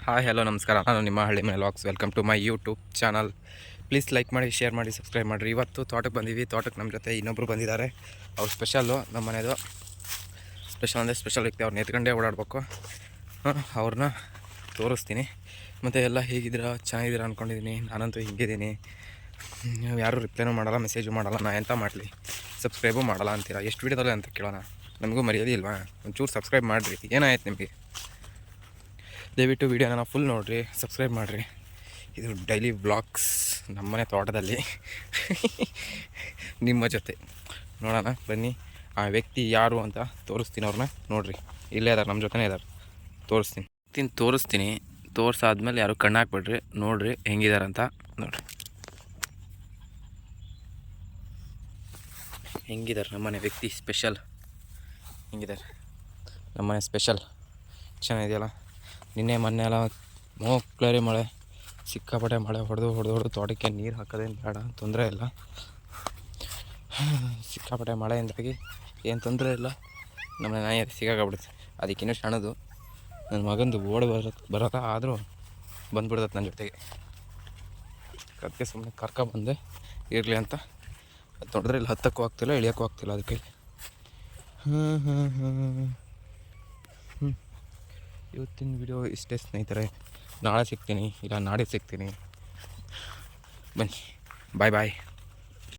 Hi hello ನಮಸ್ಕಾರ. ನಾನು ನಿಮ್ಮ ಹಳ್ಳಿ ಮನೆ vlogs. Welcome to my YouTube channel. Please like ಮಾಡಿ, ಶೇರ್ ಮಾಡಿ, ಸಬ್ಸ್ಕ್ರೈಬ್ ಮಾಡಿರಿ. ಇವತ್ತು ತೋಟಕ್ಕೆ ಬಂದೀವಿ. ತೋಟಕ್ಕೆ ನಮ್ಮ ಜೊತೆ ಇನ್ನೊಬ್ಬರು ಬಂದಿದ್ದಾರೆ. ಅವ್ರು ಸ್ಪೆಷಲ್ಲು ನಮ್ಮ ಮನೆಯದು. ಸ್ಪೆಷಲ್ ಅಂದರೆ ಸ್ಪೆಷಲ್ ವ್ಯಕ್ತಿ. ಅವ್ರನ್ನ ಎತ್ಕೊಂಡೇ ಓಡಾಡಬೇಕು. ಅವ್ರನ್ನ ತೋರಿಸ್ತೀನಿ. ಮತ್ತು ಎಲ್ಲ ಹೇಗಿದ್ದೀರಾ, ಚೆನ್ನಾಗಿದ್ದೀರಾ ಅಂದ್ಕೊಂಡಿದ್ದೀನಿ. ನಾನಂತೂ ಹಿಂಗಿದ್ದೀನಿ. ನೀವು ಯಾರೂ ರಿಪ್ಲೈನೂ ಮಾಡಲ್ಲ, ಮೆಸೇಜು ಮಾಡಲ್ಲ. ನಾ ಎಂತ ಮಾಡಲಿ, ಸಬ್ಸ್ಕ್ರೈಬು ಮಾಡಲ್ಲ ಅಂತೀರಾ. ಎಷ್ಟು ವೀಡಿಯೋದಲ್ಲ ಅಂತ ಕೇಳೋಣ. ನಮಗೂ ಮರ್ಯಾದೆ ಇಲ್ವಾ? ಒಂಚೂರು ಸಬ್ಸ್ಕ್ರೈಬ್ ಮಾಡಿರಿ. ಏನಾಯ್ತು ನಿಮಗೆ? ದಯವಿಟ್ಟು ವೀಡಿಯೋನ ಫುಲ್ ನೋಡಿರಿ, ಸಬ್ಸ್ಕ್ರೈಬ್ ಮಾಡಿರಿ. ಇದು ಡೈಲಿ ವ್ಲಾಗ್ಸ್ ನಮ್ಮನೆ ತೋಟದಲ್ಲಿ ನಿಮ್ಮ ಜೊತೆ. ನೋಡೋಣ ಬನ್ನಿ. ಆ ವ್ಯಕ್ತಿ ಯಾರು ಅಂತ ತೋರಿಸ್ತೀನಿ. ಅವ್ರನ್ನ ನೋಡಿರಿ. ಇಲ್ಲೇ ಇದ್ದಾರೆ, ನಮ್ಮ ಜೊತೆನೇ ಇದ್ದಾರೆ. ತೋರಿಸ್ತೀನಿ. ತೋರಿಸಾದ್ಮೇಲೆ ಯಾರು ಕಣ್ಣು ಹಾಕ್ಬಿಡ್ರಿ. ನೋಡಿರಿ ಹೆಂಗಿದಾರಂತ. ನೋಡಿರಿ ಹೆಂಗಿದ್ದಾರೆ ನಮ್ಮನೆ ವ್ಯಕ್ತಿ. ಸ್ಪೆಷಲ್ ಹೆಂಗಿದ್ದಾರೆ ನಮ್ಮನೆ ಸ್ಪೆಷಲ್. ಚೆನ್ನಾಗಿದೆಯಲ್ಲ. ನಿನ್ನೆ ಮೊನ್ನೆ ಎಲ್ಲ ಮೋಕ್ಲರಿ ಮಳೆ, ಸಿಕ್ಕಾಪಟ್ಟೆ ಮಳೆ ಹೊಡೆದು ತೋಟಕ್ಕೆ ನೀರು ಹಾಕೋದೇನು ಬೇಡ, ತೊಂದರೆ ಇಲ್ಲ. ಸಿಕ್ಕಾಪಟ್ಟೆ ಮಳೆಯಿಂದಾಗಿ ಏನು ತೊಂದರೆ ಇಲ್ಲ. ನಮ್ಮ ನಾಯಿ ಸಿಗಾಕಬಿಡುತ್ತೆ. ಅದಕ್ಕಿನ್ನೂ ಸಣ್ಣದು. ನನ್ನ ಮಗಂದು ಬರೋದ ಆದರೂ ಬಂದುಬಿಡ್ತದೆ ನನ್ನ ಜೊತೆಗೆ. ಅದಕ್ಕೆ ಸುಮ್ಮನೆ ಕರ್ಕೊಬಂದೆ ಇರಲಿ ಅಂತ. ತೊಡೆದ್ರೆ ಇಲ್ಲಿ ಹತ್ತಕ್ಕೂ ಆಗ್ತಿಲ್ಲ, ಇಳಿಯೋಕ್ಕೂ ಆಗ್ತಿಲ್ಲ ಅದಕ್ಕೆ. ಇವತ್ತಿನ ವಿಡಿಯೋ ಇಷ್ಟೇ ಸ್ನೇಹಿತರೆ. ನಾಳೆ ಸಿಗ್ತೀನಿ, ಇಲ್ಲ ನಾಳೆ ಸಿಗ್ತೀನಿ. ಬನ್ನಿ, ಬಾಯ್ ಬಾಯ್.